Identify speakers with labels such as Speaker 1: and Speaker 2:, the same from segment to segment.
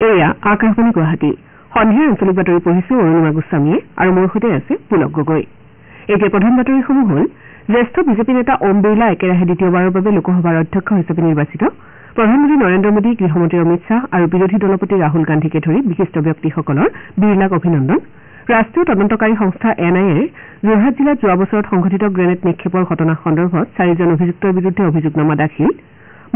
Speaker 1: এয়া আকাশবাণী গুৱাহাটী সন্ধিয়া আঞ্চলিক বাতৰি পঢ়িছো অৰুণিমা গোস্বামীয়ে আৰু মোৰ সৈতে আছে পুলক গগৈ। এতিয়া প্ৰধান বাতৰিসমূহ হ'ল জ্যেষ্ঠ বিজেপি নেতা ওম বিৰলা একেৰাহে দ্বিতীয়বাৰৰ বাবে লোকসভাৰ অধ্যক্ষ হিচাপে নিৰ্বাচিত। প্ৰধানমন্ত্ৰী নৰেন্দ্ৰ মোদী, গৃহমন্ত্ৰী অমিত শ্বাহ আৰু বিৰোধী দলপতি ৰাহুল গান্ধীকে ধৰি বিশিষ্ট ব্যক্তিসকলৰ বিৰলাক অভিনন্দন। ৰাষ্ট্ৰীয় তদন্তকাৰী সংস্থা NIA যোৰহাট জিলাত যোৱা বছৰত সংঘটিত গ্ৰেনেড নিক্ষেপৰ ঘটনা সন্দৰ্ভত 4জন অভিযুক্তৰ বিৰুদ্ধে অভিযোগনামা দাখিল।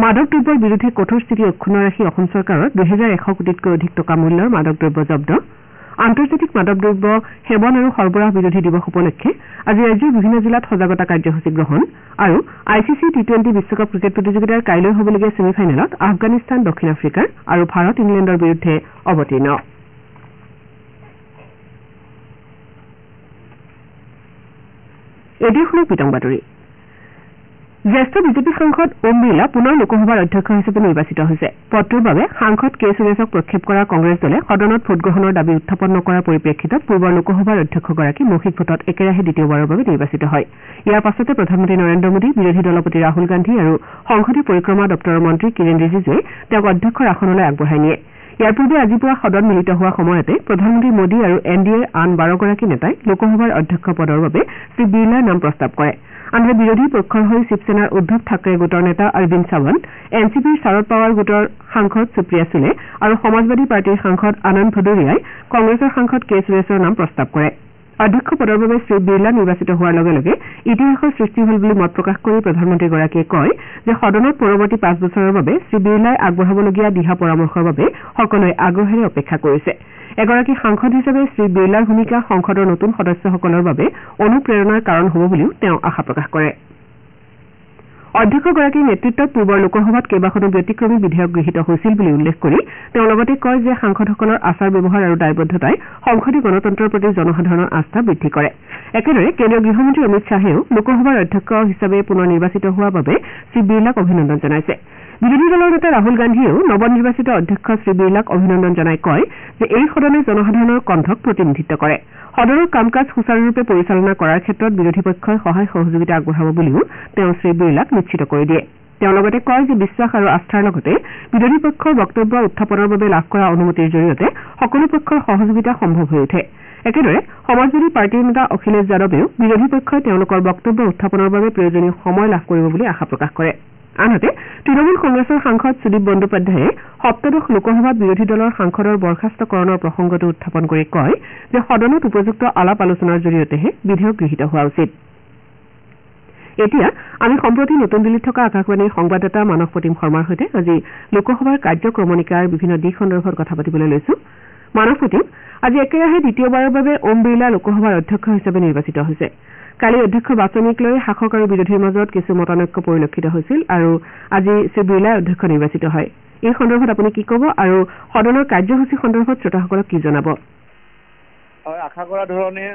Speaker 1: মাদক দ্ৰব্যৰ বিৰুদ্ধে কঠোৰ স্থিতি অক্ষুণ্ণ ৰাখি অসম চৰকাৰৰ 2100 কোটিতকৈ অধিক টকা মূল্যৰ মাদক দ্ৰব্য জব্দ। আন্তৰ্জাতিক মাদক দ্ৰব্য সেৱন আৰু সৰবৰাহ বিৰোধী দিৱস উপলক্ষে আজি ৰাজ্যৰ বিভিন্ন জিলাত সজাগতা কাৰ্যসূচী গ্ৰহণ আৰু ICC T20 বিশ্বকাপ ক্ৰিকেট প্ৰতিযোগিতাৰ কাইলৈ হ'বলগীয়া ছেমিফাইনেলত আফগানিস্তান, দক্ষিণ আফ্ৰিকাৰ আৰু ভাৰত ইংলেণ্ডৰ বিৰুদ্ধে অৱতীৰ্ণ। এতিয়া শুনক পিতং বাতৰি। জ্যেষ্ঠ বিজেপি সাংসদ ওম বিৰলা পুনৰ লোকসভাৰ অধ্যক্ষ হিচাপে নিৰ্বাচিত হৈছে। পদটোৰ বাবে সাংসদ কে সুৰেশক প্ৰক্ষেপ কৰা কংগ্ৰেছ দলে সদনত ভোটগ্ৰহণৰ দাবী উত্থাপন নকৰাৰ পৰিপ্ৰেক্ষিতত পূৰ্বৰ লোকসভাৰ অধ্যক্ষগৰাকী মৌখিক ভোটত একেৰাহে দ্বিতীয়বাৰৰ বাবে নিৰ্বাচিত হয়। ইয়াৰ পাছতে প্ৰধানমন্ত্ৰী নৰেন্দ্ৰ মোদী, বিৰোধী দলপতি ৰাহুল গান্ধী আৰু সংসদীয় পৰিক্ৰমা দপ্তৰৰ মন্ত্ৰী কিৰেণ ৰিজিজুৱে তেওঁক অধ্যক্ষৰ আসনলৈ আগবঢ়াই নিয়ে। ইয়াৰ পূৰ্বে আজি পুৱা সদন মিলিত হোৱা সময়তে প্ৰধানমন্ত্ৰী মোদী আৰু NDAৰ আন 12গৰাকী নেতাই লোকসভাৰ অধ্যক্ষ পদৰ বাবে শ্ৰী বিৰলাৰ নাম প্ৰস্তাৱ কৰে। আনহাতে বিৰোধী পক্ষৰ হৈ শিৱসেনাৰ উদ্ধৱ ঠাকৰে গোটৰ নেতা অৰবিন্দ সাৱন্ত, NCPৰ শাৰদ পাৱাৰ গোটৰ সাংসদ সুপ্ৰিয়া সুলে আৰু সমাজবাদী পাৰ্টীৰ সাংসদ আনন্দ ভদৌৰিয়াই কংগ্ৰেছৰ সাংসদ কে সুৰেশৰ নাম প্ৰস্তাৱ কৰে। অধ্যক্ষ পদৰ বাবে শ্ৰী বিৰলা নিৰ্বাচিত হোৱাৰ লগে লগে ইতিহাসৰ সৃষ্টি হল বুলি মত প্ৰকাশ কৰি প্ৰধানমন্ত্ৰীগৰাকীয়ে কয় যে সদনত পৰৱৰ্তী 5 বছৰৰ বাবে শ্ৰী বিৰলাই আগবঢ়াবলগীয়া দিহা পৰামৰ্শৰ বাবে সকলোৱে আগ্ৰহেৰে অপেক্ষা কৰিছে। এগৰাকী সাংসদ হিচাপে শ্ৰী বিৰলাৰ ভূমিকা সংসদৰ নতুন সদস্যসকলৰ বাবে অনুপ্ৰেৰণাৰ কাৰণ হ'ব বুলিও তেওঁ আশা প্ৰকাশ কৰে। অধ্যক্ষগৰাকীৰ নেতৃত্বত পূৰ্বৰ লোকসভাত কেইবাখনো ব্যতিক্ৰমী বিধেয়ক গৃহীত হৈছিল বুলি উল্লেখ কৰি তেওঁ লগতে কয় যে সাংসদসকলৰ আচাৰ ব্যৱহাৰ আৰু দায়বদ্ধতাই সংসদীয় গণতন্ত্ৰৰ প্ৰতি জনসাধাৰণৰ আস্থা বৃদ্ধি কৰে। একেদৰে কেন্দ্ৰীয় গৃহমন্ত্ৰী অমিত শ্বাহেও লোকসভাৰ অধ্যক্ষ হিচাপে পুনৰ নিৰ্বাচিত হোৱাৰ বাবে শ্ৰী বিৰলাক অভিনন্দন জনাইছে। বিৰোধী দলৰ নেতা ৰাহুল গান্ধীয়েও নৱনিৰ্বাচিত অধ্যক্ষ শ্ৰী বিৰলাক অভিনন্দন জনাই কয় যে এই সদনে জনসাধাৰণৰ কণ্ঠক প্ৰতিনিধিত্ব কৰে। সদনৰ কাম কাজ সুচাৰুৰূপে পৰিচালনা কৰাৰ ক্ষেত্ৰত বিৰোধী পক্ষই সহায় সহযোগিতা আগবঢ়াব বুলিও তেওঁ শ্ৰী বিৰলাক নিশ্চিত কৰি দিয়ে। তেওঁ লগতে কয় যে বিশ্বাস আৰু আস্থাৰ লগতে বিৰোধী পক্ষৰ বক্তব্য উত্থাপনৰ বাবে লাভ কৰা অনুমতিৰ জৰিয়তে সকলো পক্ষৰ সহযোগিতা সম্ভৱ হৈ উঠে। একেদৰে সমাজবাদী পাৰ্টীৰ নেতা অখিলেশ যাদৱেও বিৰোধী পক্ষই তেওঁলোকৰ বক্তব্য উত্থাপনৰ বাবে প্ৰয়োজনীয় সময় লাভ কৰিব বুলি আশা প্ৰকাশ কৰে। আনহাতে তৃণমূল কংগ্ৰেছৰ সাংসদ সুদীপ বন্দ্যোপাধ্যায়ে সপ্তদশ লোকসভাত বিৰোধী দলৰ সাংসদৰ বৰ্খাস্তকৰণৰ প্ৰসংগটো উত্থাপন কৰি কয় যে সদনত উপযুক্ত আলাপ আলোচনাৰ জৰিয়তেহে বিধেয়ক গৃহীত হোৱা উচিত। এতিয়া আমি সম্প্ৰতি নতুন দিল্লীত থকা আকাশবাণীৰ সংবাদদাতা মানস প্ৰতিম শৰ্মাৰ সৈতে আজি লোকসভাৰ কাৰ্যক্ৰমণিকাৰ বিভিন্ন দিশ সন্দৰ্ভত কথা পাতিবলৈ লৈছো। মানস প্ৰতিম, আজি একেৰাহে দ্বিতীয়বাৰৰ বাবে ওম বিৰলা লোকসভাৰ অধ্যক্ষ হিচাপে নিৰ্বাচিত হৈছে। কালি অধ্যক্ষ বাছনিক লৈ শাসক আৰু বিৰোধীৰ মাজত কিছু মতানৈক্য পৰিলক্ষিত হৈছিল আৰু আজি শ্ৰী বিৰলাই অধ্যক্ষ নিৰ্বাচিত হয়। এই সন্দৰ্ভত আপুনি কি ক'ব আৰু সদনৰ কাৰ্যসূচী সন্দৰ্ভত শ্ৰোতাসকলক কি জনাব?
Speaker 2: আশা কৰা ধৰণে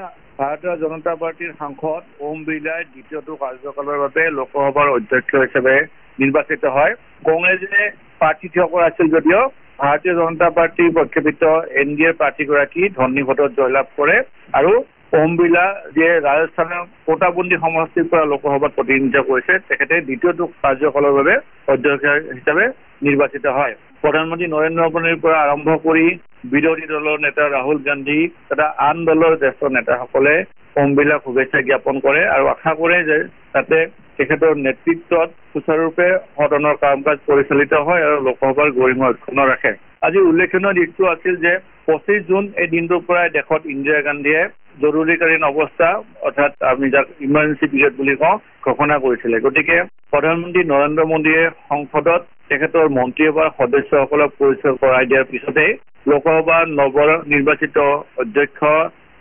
Speaker 2: ভাৰতীয় জনতা পাৰ্টীৰ সাংসদ ওম বিৰলাই দ্বিতীয়টো কাৰ্যকালৰ বাবে লোকসভাৰ অধ্যক্ষ হিচাপে নিৰ্বাচিত হয়। কংগ্ৰেছে প্ৰাৰ্থী থিয় কৰাইছিল যদিও ভাৰতীয় জনতা পাৰ্টীৰ প্ৰক্ষেপিত NDAৰ প্ৰাৰ্থীগৰাকী ধনী ভোটত জয়লাভ কৰে আৰু ওম বিৰলা যিয়ে ৰাজস্থানৰ কোটাবন্দী সমষ্টিৰ পৰা লোকসভাত প্ৰতিনিধিত্ব কৰিছে, তেখেতে দ্বিতীয়টো কাৰ্যকালৰ বাবে অধ্যক্ষ হিচাপে নিৰ্বাচিত হয়। প্ৰধানমন্ত্ৰী নৰেন্দ্ৰ মোদীৰ পৰা আৰম্ভ কৰি বিৰোধী দলৰ নেতা ৰাহুল গান্ধী তথা আন দলৰ জ্যেষ্ঠ নেতাসকলে ওম বিৰলাক শুভেচ্ছা জ্ঞাপন কৰে আৰু আশা কৰে যে যাতে তেখেতৰ নেতৃত্বত সুচাৰুৰূপে সদনৰ কাম কাজ পৰিচালিত হয় আৰু লোকসভাৰ গৰিমা অক্ষুণ্ণ ৰাখে। আজি উল্লেখনীয় দিশটো আছিল যে 25 জুন এই দিনটোৰ পৰাই দেশত ইন্দিৰা গান্ধীয়ে জৰুৰীকালীন অৱস্থা অৰ্থাৎ আমি যাক ইমাৰ্জেঞ্চি পিৰিয়ড বুলি কওঁ ঘোষণা কৰিছিলে। গতিকে প্ৰধানমন্ত্ৰী নৰেন্দ্ৰ মোদীয়ে সংসদত তেখেতৰ মন্ত্ৰী বা সদস্যসকলক পৰিচয় কৰাই দিয়াৰ পিছতেই লোকসভাৰ নৱ নিৰ্বাচিত অধ্যক্ষ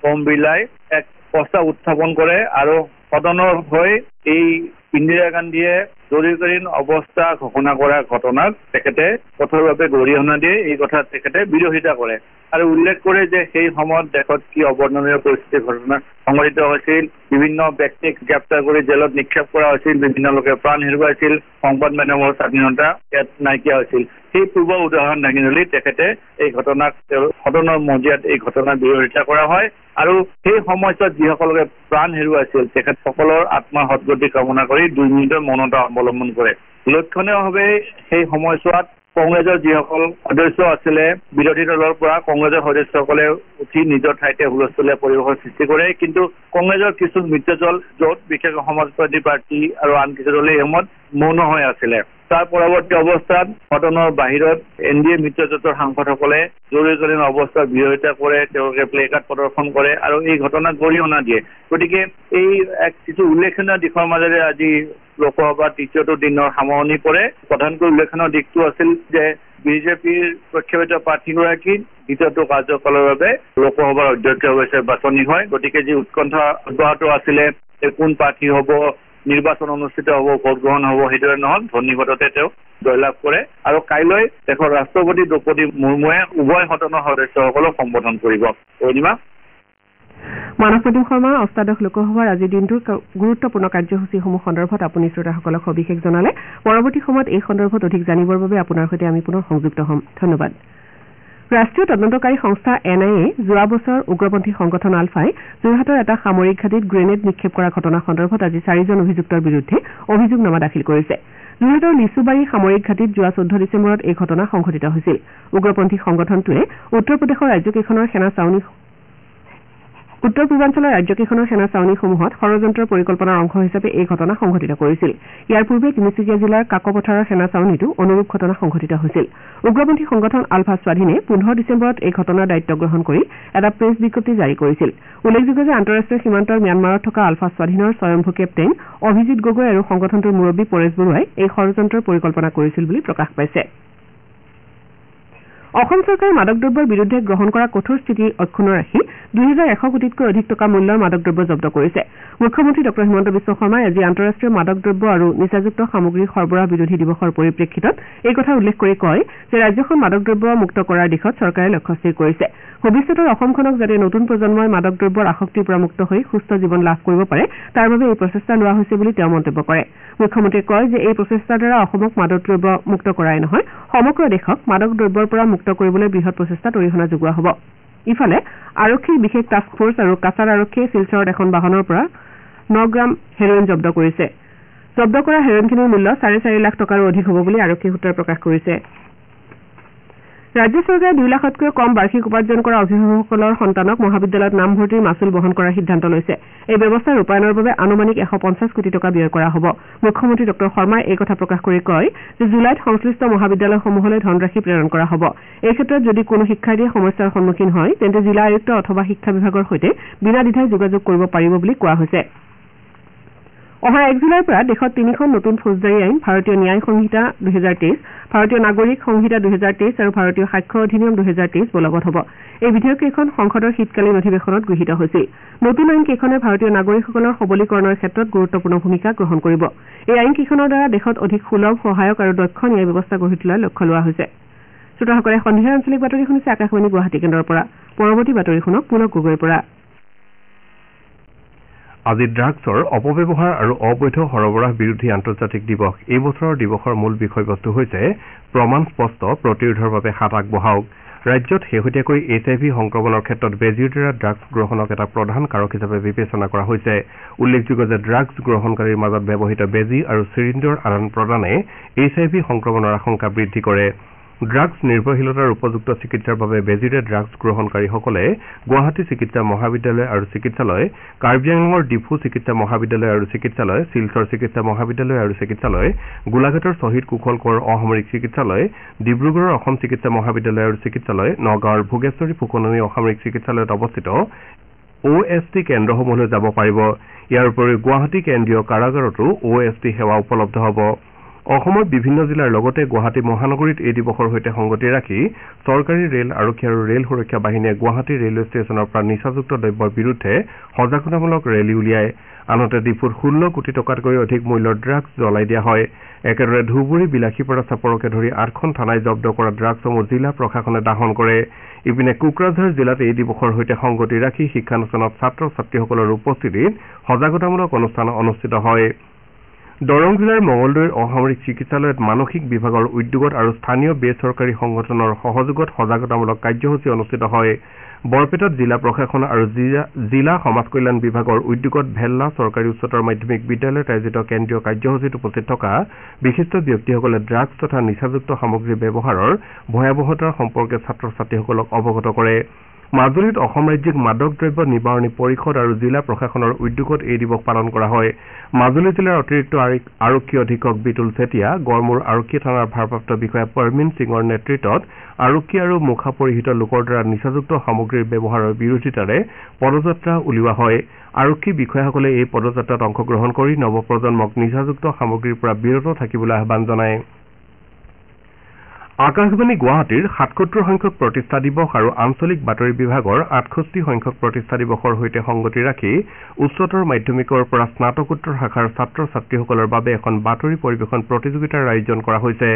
Speaker 2: ওম বিৰলাই এক প্ৰস্তাৱ উত্থাপন কৰে আৰু সদনৰ হৈ এই ইন্দিৰা গান্ধীয়ে জৰুৰীকালীন অৱস্থা ঘোষণা কৰা ঘটনাক তেখেতে কঠোৰভাৱে গৰিহণা দিয়ে। এই কথা তেখেতে বিৰোধিতা কৰে আৰু উল্লেখ কৰে যে সেই সময়ত দেশত কি অবৰ্ণনীয় পৰিস্থিতিৰ ঘটনা সংঘটিত হৈছিল। বিভিন্ন ব্যক্তিক গ্ৰেপ্তাৰ কৰি জেলত নিক্ষেপ কৰা হৈছিল, বিভিন্ন লোকে প্ৰাণ হেৰুৱাইছিল, সংবাদ মাধ্যমৰ স্বাধীনতা ইয়াত নাইকিয়া হৈছিল। সেই পূৰ্ব উদাহৰণ দাঙি ধৰি তেখেতে এই ঘটনাক সদনৰ মজিয়াত এই ঘটনাৰ বিৰোধিতা কৰা হয় আৰু সেই সময়ছোৱাত যিসকলে প্ৰাণ হেৰুৱাইছিল তেখেতসকলৰ আত্মাৰ সদগতি কামনা কৰি 2 মিনিটৰ মৌনতা অৱলম্বন কৰে। লক্ষণীয়ভাৱে সেই সময়ছোৱাত কংগ্ৰেছৰ যিসকল সদস্য আছিলে বিৰোধী দলৰ পৰা কংগ্ৰেছৰ সদস্যসকলে উঠি নিজৰ ঠাইতে হুলস্থুলীয়া পৰিৱেশৰ সৃষ্টি কৰে কিন্তু কংগ্ৰেছৰ কিছু মিত্ৰদল য'ত বিশেষকৈ সমাজবাদী পাৰ্টি আৰু আন কিছু দলে এই সময়ত মৌন হৈ আছিলে তাৰ পৰৱৰ্তী অৱস্থাত সদনৰ বাহিৰত NDA মিত্ৰজোঁটৰ সাংসদসকলে জৰুৰীকালীন অৱস্থাৰ বিৰোধিতা কৰে তেওঁলোকে প্লে কাৰ্ড প্ৰদৰ্শন কৰে আৰু এই ঘটনাক গৰিহণা দিয়ে গতিকে এই এক কিছু উল্লেখনীয় দিশৰ মাজেৰে আজি লোকসভাৰ তৃতীয়টো দিনৰ সামৰণি পৰে প্ৰধানকৈ উল্লেখনীয় দিশটো আছিল যে বিজেপিৰ প্ৰক্ষেপিত প্ৰাৰ্থীগৰাকী দ্বিতীয়টো কাৰ্যকালৰ বাবে লোকসভাৰ অধ্যক্ষ হিচাপে বাছনি হয় গতিকে যি উৎকণ্ঠা অব্যাহত আছিলে কোন প্ৰাৰ্থী হ'ব নিৰ্বাচন অনুষ্ঠিত হ'ব ভোট গ্ৰহণ হ'ব সেইদৰে নহল ধন্যবাদতে তেওঁ জয়লাভ কৰে আৰু কাইলৈ দেশৰ ৰাষ্ট্ৰপতি দ্ৰৌপদী মুৰ্মুৱে উভয় সদনৰ সদস্যসকলক সম্বোধন কৰিব অনিমা
Speaker 1: মানৱ প্ৰদীপ শৰ্মাৰ অষ্টাদশ লোকসভাৰ আজিৰ দিনটোৰ গুৰুত্বপূৰ্ণ কাৰ্যসূচীসমূহ সন্দৰ্ভত আপুনি শ্ৰোতাসকলক সবিশেষ জনালে পৰৱৰ্তী সময়ত এই সন্দৰ্ভত অধিক জানিবৰ বাবে আপোনাৰ সৈতে আমি পুনৰ সংযুক্ত হ'ম ধন্যবাদ ৰাষ্ট্ৰীয় তদন্তকাৰী সংস্থা NIA যোৱা বছৰ উগ্ৰপন্থী সংগঠন আলফাই যোৰহাটৰ এটা সামৰিক ঘাটিত গ্ৰেনেড নিক্ষেপ কৰা ঘটনা সন্দৰ্ভত আজি 4জন অভিযুক্তৰ বিৰুদ্ধে অভিযোগনামা দাখিল কৰিছে যোৰহাটৰ লিচুবাৰী সামৰিক ঘাটিত যোৱা 14 ডিচেম্বৰত এই ঘটনা সংঘটিত হৈছিল উগ্ৰপন্থী সংগঠনটোৱে উত্তৰ পূৰ্বাঞ্চলৰ ৰাজ্যকেইখনৰ সেনা চাউনীসমূহত ষড়যন্ত্ৰৰ পৰিকল্পনাৰ অংশ হিচাপে এই ঘটনা সংঘটিত কৰিছিল ইয়াৰ পূৰ্বে তিনিচুকীয়া জিলাৰ কাকপথাৰৰ সেনা চাউনীতো অনুৰূপ ঘটনা সংঘটিত হৈছিল উগ্ৰপন্থী সংগঠন আলফা স্বাধীনে 15 ডিচেম্বৰত এই ঘটনাৰ দায়িত্ব গ্ৰহণ কৰি এটা প্ৰেছ বিজ্ঞপ্তি জাৰি কৰিছিল উল্লেখযোগ্য যে আন্তঃৰাষ্ট্ৰীয় সীমান্তৰ ম্যানমাৰত থকা আলফা স্বাধীনৰ স্বয়ম্ভু কেপ্টেইন অভিজিৎ গগৈ আৰু সংগঠনটোৰ মুৰব্বী পৰেশ বৰুৱাই এই ষড়যন্ত্ৰৰ পৰিকল্পনা কৰিছিল বুলি প্ৰকাশ পাইছে অসম চৰকাৰে মাদক দ্ৰব্যৰ বিৰুদ্ধে গ্ৰহণ কৰা কঠোৰ স্থিতি অক্ষুণ্ণ ৰাখি 2100 কোটিতকৈ অধিক টকা মূল্যৰ মাদক দ্ৰব্য জব্দ কৰিছে মুখ্যমন্ত্ৰী ডঃ হিমন্ত বিশ্ব শৰ্মাই আজি আন্তঃৰাষ্ট্ৰীয় মাদক দ্ৰব্য আৰু নিচাযুক্ত সামগ্ৰী সৰবৰাহ বিৰোধী দিৱসৰ পৰিপ্ৰেক্ষিতত এই কথা উল্লেখ কৰি কয় যে ৰাজ্যখন মাদক দ্ৰব্য মুক্ত কৰাৰ দিশত চৰকাৰে লক্ষ্য স্থিৰ কৰিছে ভৱিষ্যতৰ অসমখনক যাতে নতুন প্ৰজন্মই মাদক দ্ৰব্যৰ আসক্তিৰ পৰা মুক্ত হৈ সুস্থ জীৱন লাভ কৰিব পাৰে তাৰ বাবে এই প্ৰচেষ্টা লোৱা হৈছে বুলি তেওঁ মন্তব্য কৰে মুখ্যমন্ত্ৰীয়ে কয় যে এই প্ৰচেষ্টাৰ দ্বাৰা অসমক মাদক দ্ৰব্য মুক্ত কৰাই নহয় সমগ্ৰ দেশক মাদক দ্ৰব্যৰ পৰা মুক্ত কৰিবলৈ বৃহৎ প্ৰচেষ্টাত অৰিহণা যোগোৱা হ'ব ইফালে আৰক্ষীৰ বিশেষ টাস্ক ফৰ্চ আৰু কাছাৰ আৰক্ষীয়ে শিলচৰত এখন বাহনৰ পৰা 9 গ্ৰাম হেৰইন জব্দ কৰিছে জব্দ কৰা হেৰইনখিনিৰ মূল্য 4.5 লাখ টকাৰো অধিক হ'ব বুলি আৰক্ষী সূত্ৰই প্ৰকাশ কৰিছে ৰাজ্য চৰকাৰে 2 লাখতকৈ কম বাৰ্ষিক উপাৰ্জন কৰা অভিভাৱকসকলৰ সন্তানক মহাবিদ্যালয়ত নামভৰ্তিৰ মাচুল বহন কৰাৰ সিদ্ধান্ত লৈছে এই ব্যৱস্থা ৰূপায়ণৰ বাবে আনুমানিক 150 কোটি টকা ব্যয় কৰা হ'ব মুখ্যমন্ত্ৰী ডঃ শৰ্মাই এই কথা প্ৰকাশ কৰি কয় যে জুলাইত সংশ্লিষ্ট মহাবিদ্যালয়সমূহলৈ ধনৰাশি প্ৰেৰণ কৰা হ'ব এই ক্ষেত্ৰত যদি কোনো শিক্ষাৰ্থীয়ে সমস্যাৰ সন্মুখীন হয় তেন্তে জিলা আয়ুক্ত অথবা শিক্ষা বিভাগৰ সৈতে বিনা দ্বিধাই যোগাযোগ কৰিব পাৰিব বুলি কোৱা হৈছে অহা 1 জুলাইৰ পৰা দেশত 3খন নতুন ফৌজদাৰী আইন ভাৰতীয় ন্যায় সংহিতা 2023 ভাৰতীয় নাগৰিক সংহিতা 2023 আৰু ভাৰতীয় সাক্ষ্য অধিনিয়ম 2023 বলবৎ হ'ব এই বিধেয়ককেইখন সংসদৰ শীতকালীন অধিৱেশনত গৃহীত হৈছিল নতুন আইনকেইখনে ভাৰতীয় নাগৰিকসকলৰ সবলীকৰণৰ ক্ষেত্ৰত গুৰুত্বপূৰ্ণ ভূমিকা গ্ৰহণ কৰিব এই আইনকেইখনৰ দ্বাৰা দেশত অধিক সুলভ সহায়ক আৰু দক্ষ ন্যায় ব্যৱস্থা গঢ়ি তোলাৰ লক্ষ্য লোৱা হৈছে শ্ৰোতাসকলে সন্ধিয়াৰ আঞ্চলিক বাতৰি শুনিছে আকাশবাণী গুৱাহাটী কেন্দ্ৰৰ পৰা পৰৱৰ্তী বাতৰি শুনক পুলক গগৈৰ পৰা
Speaker 3: আজি ড্ৰাগছৰ অপব্যৱহাৰ আৰু অবৈধ সৰবৰাহ বিৰোধী আন্তৰ্জাতিক দিৱস এই বছৰৰ দিৱসৰ মূল বিষয়বস্তু হৈছে প্ৰমাণ স্পষ্ট প্ৰতিৰোধৰ বাবে হাত আগবঢ়াওক ৰাজ্যত শেহতীয়াকৈ HIV সংক্ৰমণৰ ক্ষেত্ৰত বেজীৰ দ্বাৰা ড্ৰাগছ গ্ৰহণক এটা প্ৰধান কাৰক হিচাপে বিবেচনা কৰা হৈছে উল্লেখযোগ্য যে ড্ৰাগছ গ্ৰহণকাৰীৰ মাজত ব্যৱহৃত বেজী আৰু চিৰিঞ্জৰ আদান প্ৰদানে HIV সংক্ৰমণৰ আশংকা বৃদ্ধি কৰে ড্ৰাগছ নিৰ্ভৰশীলতাৰ উপযুক্ত চিকিৎসাৰ বাবে বেজীৰে ড্ৰাগছ গ্ৰহণকাৰীসকলে গুৱাহাটী চিকিৎসা মহাবিদ্যালয় আৰু চিকিৎসালয় কাৰ্বি আংলঙৰ ডিফু চিকিৎসা মহাবিদ্যালয় আৰু চিকিৎসালয় শিলচৰ চিকিৎসা মহাবিদ্যালয় আৰু চিকিৎসালয় গোলাঘাটৰ শ্বহীদ কুশল কোঁৱৰ অসামৰিক চিকিৎসালয় ডিব্ৰুগড়ৰ অসম চিকিৎসা মহাবিদ্যালয় আৰু চিকিৎসালয় নগাঁৱৰ ভোগেশ্বৰী ফুকননী অসামৰিক চিকিৎসালয়ত অৱস্থিত OST কেন্দ্ৰসমূহলৈ যাব পাৰিব ইয়াৰ উপৰিও গুৱাহাটী কেন্দ্ৰীয় কাৰাগাৰতো OST সেৱা উপলব্ধ হ'ব অসমৰ বিভিন্ন জিলাৰ লগতে গুৱাহাটী মহানগৰীত এই দিৱসৰ সৈতে সংগতি ৰাখি চৰকাৰী ৰেল আৰক্ষী আৰু ৰেল সুৰক্ষা বাহিনীয়ে গুৱাহাটী ৰেলৱে ষ্টেচনৰ পৰা নিচাযুক্ত দ্ৰব্যৰ বিৰুদ্ধে সজাগতামূলক ৰেলী উলিয়ায় আনহাতে ডিপুত 16 কোটি টকাতকৈ অধিক মূল্যৰ ড্ৰাগছ জ্বলাই দিয়া হয় একেদৰে ধুবুৰী বিলাসীপাৰা চাপৰকে ধৰি 8খন থানাই জব্দ কৰা ড্ৰাগছসমূহ জিলা প্ৰশাসনে দাহন কৰে ইপিনে কোকৰাঝাৰ জিলাত এই দিৱসৰ সৈতে সংগতি ৰাখি শিক্ষানুষ্ঠানত ছাত্ৰ ছাত্ৰীসকলৰ উপস্থিতিত সজাগতামূলক অনুষ্ঠান অনুষ্ঠিত হয় দৰং জিলাৰ মঙলদৈৰ অসামৰিক চিকিৎসালয়ত মানসিক বিভাগৰ উদ্যোগত আৰু স্থানীয় বেচৰকাৰী সংগঠনৰ সহযোগত সজাগতামূলক কাৰ্যসূচী অনুষ্ঠিত হয়। বৰপেটাত জিলা প্ৰশাসন আৰু জিলা সমাজ কল্যাণ বিভাগৰ উদ্যোগত ভেল্লা চৰকাৰী উচ্চতৰ মাধ্যমিক বিদ্যালয়ত আয়োজিত কেন্দ্ৰীয় কাৰ্যসূচীত উপস্থিত থকা বিশিষ্ট ব্যক্তিসকলে ড্ৰাগছ তথা নিচাযুক্ত সামগ্ৰীৰ ব্যৱহাৰৰ ভয়াৱহতাৰ সম্পৰ্কে ছাত্ৰ ছাত্ৰীসকলক অৱগত কৰে। মাজুলীত অসম ৰাজ্যিক মাদক দ্ৰব্য নিবাৰণী পৰিষদ আৰু জিলা প্ৰশাসনৰ উদ্যোগত এই দিৱস পালন কৰা হয়। মাজুলী জিলাৰ অতিৰিক্ত আৰক্ষী অধীক্ষক বিতুল চেতিয়া, গড়মূৰ আৰক্ষী থানাৰ ভাৰপ্ৰাপ্ত বিষয়া পৰমিন সিঙৰ নেতৃত্বত আৰক্ষী আৰু মুখা পৰিহিত লোকৰ দ্বাৰা নিচাযুক্ত সামগ্ৰীৰ ব্যৱহাৰৰ বিৰোধিতাৰে পদযাত্ৰা উলিওৱা হয়। আৰক্ষী বিষয়াসকলে এই পদযাত্ৰাত অংশগ্ৰহণ কৰি নৱপ্ৰজন্মক নিচাযুক্ত সামগ্ৰীৰ পৰা বিৰত থাকিবলৈ আহ্বান জনায়। আকাশবাণী গুৱাহাটীৰ ৭৭ সংখ্যক প্ৰতিষ্ঠা দিৱস আৰু আঞ্চলিক বাতৰি বিভাগৰ ৬৮ সংখ্যক প্ৰতিষ্ঠা দিৱসৰ সৈতে সংগতি ৰাখি উচ্চতৰ মাধ্যমিকৰ পৰা স্নাতকোত্তৰ শাখাৰ ছাত্ৰ ছাত্ৰীসকলৰ বাবে এখন বাতৰি পৰিৱেশন প্ৰতিযোগিতাৰ আয়োজন কৰা হৈছে।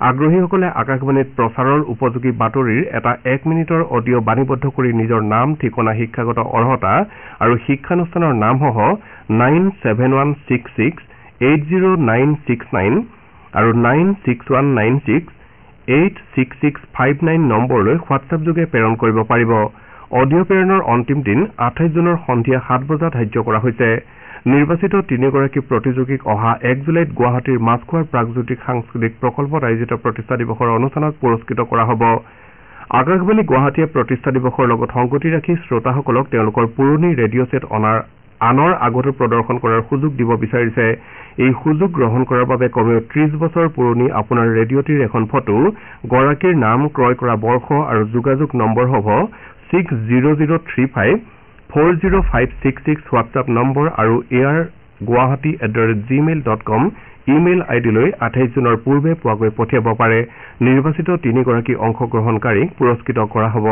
Speaker 3: আগ্ৰহীসকলে আকাশবাণীত প্ৰচাৰৰ উপযোগী বাতৰিৰ এটা ১ মিনিটৰ অডিঅ' বাণীবদ্ধ কৰি নিজৰ নাম, ঠিকনা, শিক্ষাগত অৰ্হতা আৰু শিক্ষানুষ্ঠানৰ নামসহ 9716680969 আৰু 9619686659 নম্বৰলৈ হোৱাটছএপ যোগে প্ৰেৰণ কৰিব পাৰিব। অডিঅ' প্ৰেৰণৰ অন্তিম দিন ২৮ জুনৰ সন্ধিয়া ৭ বজাত ধাৰ্য কৰা হৈছে। নিৰ্বাচিত ৩গৰাকী প্ৰতিযোগীক অহা ১ জুলাইত গুৱাহাটীৰ মাছখোৱাৰ প্ৰাগজ্যোতিষ সাংস্কৃতিক প্ৰকল্পত আয়োজিত প্ৰতিষ্ঠা দিৱসৰ অনুষ্ঠানত পুৰস্কৃত কৰা হ'ব। আকাশবাণী গুৱাহাটীয়ে প্ৰতিষ্ঠা দিৱসৰ লগত সংগতি ৰাখি শ্ৰোতাসকলক তেওঁলোকৰ পুৰণি ৰেডিঅ' ছেট আনৰ আগতো প্ৰদৰ্শন কৰাৰ সুযোগ দিব বিচাৰিছে। এই সুযোগ গ্ৰহণ কৰাৰ বাবে কমেও ৩০ বছৰ পুৰণি আপোনাৰ ৰেডিঅ'টিৰ এখন ফটো, গৰাকীৰ নাম, ক্ৰয় কৰা বৰ্ষ আৰু যোগাযোগ নম্বৰ হ'ব 6003540566 হোৱাটছএপ নম্বৰ আৰু airguwahati@gmail.com ইমেইল আইডিলৈ ২৮ জুনৰ পূৰ্বে পোৱাকৈ পঠিয়াব পাৰে। নিৰ্বাচিত ৩গৰাকী অংশগ্ৰহণকাৰীক পুৰস্কৃত কৰা হ'ব।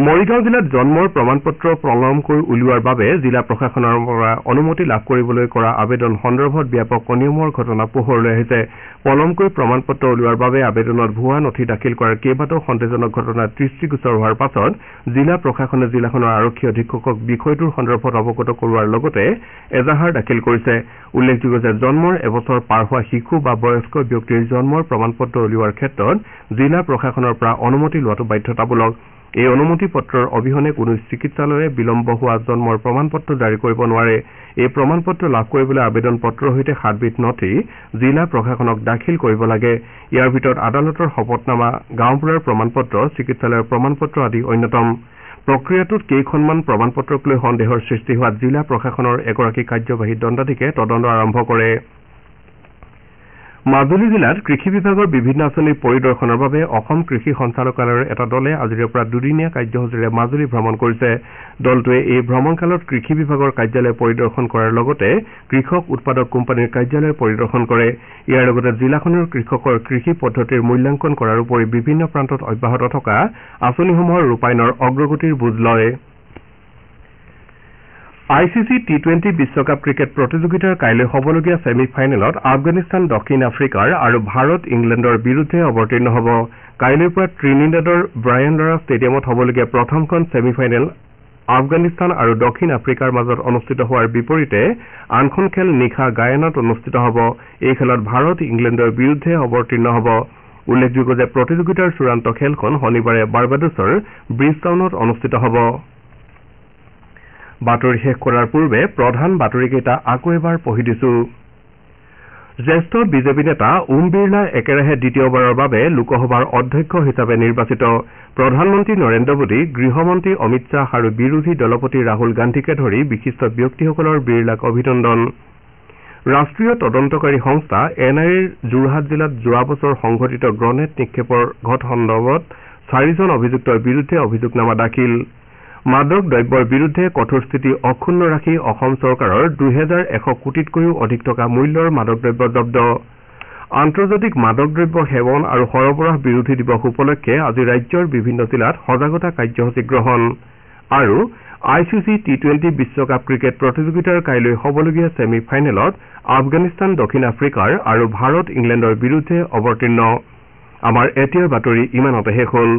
Speaker 3: মৰিগাঁও জিলাত জন্মৰ প্ৰমাণপত্ৰ পলমকৈ উলিওৱাৰ বাবে জিলা প্ৰশাসনৰ পৰা অনুমতি লাভ কৰিবলৈ কৰা আবেদন সন্দৰ্ভত ব্যাপক অনিয়মৰ ঘটনা পোহৰলৈ আহিছে। পলমকৈ প্ৰমাণপত্ৰ উলিওৱাৰ বাবে আবেদনত ভুৱা নথি দাখিল কৰাৰ কেইবাটাও সন্দেহজনক ঘটনাৰ দৃষ্টিগোচৰ হোৱাৰ পাছত জিলা প্ৰশাসনে জিলাখনৰ আৰক্ষী অধীক্ষকক বিষয়টোৰ সন্দৰ্ভত অৱগত কৰোৱাৰ লগতে এজাহাৰ দাখিল কৰিছে। উল্লেখযোগ্য যে জন্মৰ এবছৰ পাৰ হোৱা শিশু বা বয়স্ক ব্যক্তিৰ জন্মৰ প্ৰমাণপত্ৰ উলিওৱাৰ ক্ষেত্ৰত জিলা প্ৰশাসনৰ পৰা অনুমতি লোৱাটো বাধ্যতামূলক। এই অনুমতি পত্ৰৰ অবিহনে কোনো চিকিৎসালয়ে বিলম্ব হোৱা জন্মৰ প্ৰমাণপত্ৰ জাৰি কৰিব নোৱাৰে। এই প্ৰমাণপত্ৰ লাভ কৰিবলৈ আবেদন পত্ৰৰ সৈতে ৭বিধ নথি জিলা প্ৰশাসনক দাখিল কৰিব লাগে। ইয়াৰ ভিতৰত আদালতৰ শপতনামা, গাঁওবুঢ়াৰ প্ৰমাণপত্ৰ, চিকিৎসালয়ৰ প্ৰমাণপত্ৰ আদি অন্যতম। প্ৰক্ৰিয়াটোত কেইখনমান প্ৰমাণপত্ৰক লৈ সন্দেহৰ সৃষ্টি হোৱাত জিলা প্ৰশাসনৰ এগৰাকী কাৰ্যবাহী দণ্ডাধীশে তদন্ত আৰম্ভ কৰে। মাজুলী জিলাত কৃষি বিভাগৰ বিভিন্ন আঁচনিৰ পৰিদৰ্শনৰ বাবে অসম কৃষি সঞ্চালকালয়ৰ এটা দলে আজিৰে পৰা দুদিনীয়া কাৰ্যসূচীৰে মাজুলী ভ্ৰমণ কৰিছে। দলটোৱে এই ভ্ৰমণকালত কৃষি বিভাগৰ কাৰ্যালয় পৰিদৰ্শন কৰাৰ লগতে কৃষক উৎপাদক কোম্পানীৰ কাৰ্যালয় পৰিদৰ্শন কৰে। ইয়াৰ লগতে জিলাখনৰ কৃষকৰ কৃষি পদ্ধতিৰ মূল্যাংকন কৰাৰ উপৰি বিভিন্ন প্ৰান্তত অব্যাহত থকা আঁচনিসমূহৰ ৰূপায়ণৰ অগ্ৰগতিৰ বুজ লয়। ICC T20 বিশ্বকাপ ক্ৰিকেট প্ৰতিযোগিতাৰ কাইলৈ হ'বলগীয়া ছেমি ফাইনেলত আফগানিস্তান দক্ষিণ আফ্ৰিকাৰ আৰু ভাৰত ইংলেণ্ডৰ বিৰুদ্ধে অৱতীৰ্ণ হ'ব। কাইলৈৰ পৰা ত্ৰিনিডাদৰ ব্ৰায়ান লাৰা ষ্টেডিয়ামত হ'বলগীয়া প্ৰথমখন ছেমি ফাইনেল আফগানিস্তান আৰু দক্ষিণ আফ্ৰিকাৰ মাজত অনুষ্ঠিত হোৱাৰ বিপৰীতে আনখন খেল নিশা গায়ানাত অনুষ্ঠিত হ'ব। এই খেলত ভাৰত ইংলেণ্ডৰ বিৰুদ্ধে অৱতীৰ্ণ হ'ব। উল্লেখযোগ্য যে প্ৰতিযোগিতাৰ চূড়ান্ত খেলখন শনিবাৰে বাৰ্বাডোছৰ ব্ৰিজটাউনত অনুষ্ঠিত হ'ব। বাতৰি শেষ কৰাৰ পূৰ্বে প্ৰধান বাতৰিকেইটা আকৌ এবাৰ পঢ়ি দিছো। জ্যেষ্ঠ বিজেপি নেতা ওম বিৰলা একেৰাহে দ্বিতীয়বাৰৰ বাবে লোকসভাৰ অধ্যক্ষ হিচাপে নিৰ্বাচিত। প্ৰধানমন্ত্ৰী নৰেন্দ্ৰ মোদী, গৃহমন্ত্ৰী অমিত শ্বাহ আৰু বিৰোধী দলপতি ৰাহুল গান্ধীকে ধৰি বিশিষ্ট ব্যক্তিসকলৰ বিৰলাক অভিনন্দন। ৰাষ্ট্ৰীয় তদন্তকাৰী সংস্থা NIAৰ যোৰহাট জিলাত যোৱা বছৰ সংঘটিত গ্ৰেনেড নিক্ষেপৰ সন্দৰ্ভত ৪জন অভিযুক্তৰ বিৰুদ্ধে অভিযোগনামা দাখিল। মাদক দ্ৰব্যৰ বিৰুদ্ধে কঠোৰ স্থিতি অক্ষুণ্ণ ৰাখি অসম চৰকাৰৰ ২১০০ কোটিতকৈও অধিক টকা মূল্যৰ মাদক দ্ৰব্য জব্দ। আন্তৰ্জাতিক মাদক দ্ৰব্য সেৱন আৰু সৰবৰাহ বিৰোধী দিৱস উপলক্ষে আজি ৰাজ্যৰ বিভিন্ন জিলাত সজাগতা কাৰ্যসূচী গ্ৰহণ। আৰু ICC T20 বিশ্বকাপ ক্ৰিকেট প্ৰতিযোগিতাৰ কাইলৈ হ'বলগীয়া ছেমি ফাইনেলত আফগানিস্তান দক্ষিণ আফ্ৰিকাৰ আৰু ভাৰত ইংলেণ্ডৰ বিৰুদ্ধে অৱতীৰ্ণ। আমাৰ এতিয়াৰ বাতৰি ইমানতে শেষ হ'ল।